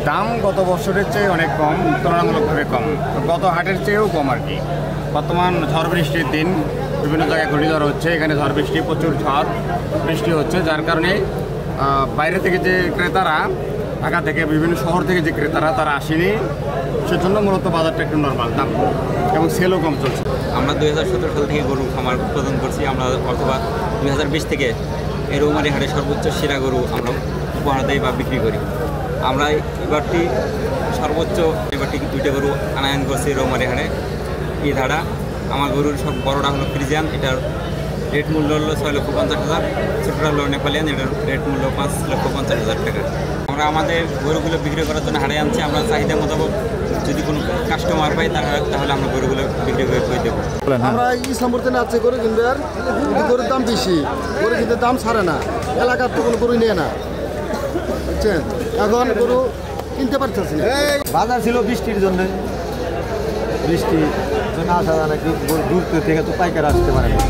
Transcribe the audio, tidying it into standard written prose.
দাম গত বছরের চেয়ে অনেক কম, তুলনামূলকভাবে কম, গত হাটের চেয়েও কম আর কি। বর্তমান ঝড় বৃষ্টির দিন, বিভিন্ন জায়গায় ঘূর্ণিঝড় হচ্ছে, এখানে ঝড় বৃষ্টি, প্রচুর ঝড় বৃষ্টি হচ্ছে, যার কারণে বাইরে থেকে যে ক্রেতারা, ঢাকা থেকে বিভিন্ন শহর থেকে যে ক্রেতারা তারা আসেনি, সেজন্য মূলত বাজারটা একটু নর্মাল দাম এবং সেলও কম চলছে। আমরা 2017 সাল থেকে গরু খামার উৎপাদন করছি, আমরা অথবা 2020 থেকে এই রৌমারী হাটে সর্বোচ্চ সেরা গরু আমরা উপহার দেই বা বিক্রি করি। আমরা এবারটি সর্বোচ্চ দুইটা গরু আনায়ন করছি রৌমারী হাটে। এই ধারা আমার গরুর সব বড়টা হলো ফ্রিজিয়ান, এটার রেট মূল্য হলো 6,50,000, ছোটোটা হলো নেপালিয়ান, এটার রেট মূল্য 5,50,000 টাকা। আমরা আমাদের গরুগুলো বিক্রি করার জন্য হাটে আনছি। আমরা চাহিদা মোতাবেক যদি কোনো কাস্টমার পাই তাহলে আমরা গরুগুলো বিক্রি করে দেবো। আমরা ইসলামপুর থেকে আছে গরু কিনবে, আর গরুর দাম বেশি, গরু কিন্তু দাম ছাড়ে না, এলাকার তো কোনো গরু নেয় না, বুঝছেন? এখন গরু কিনতে পারতেছি না। বাজার ছিল বৃষ্টির জন্য, বৃষ্টি জন্য আসা যায় না, দূর থেকে তো পাইকার আসতে পারে না।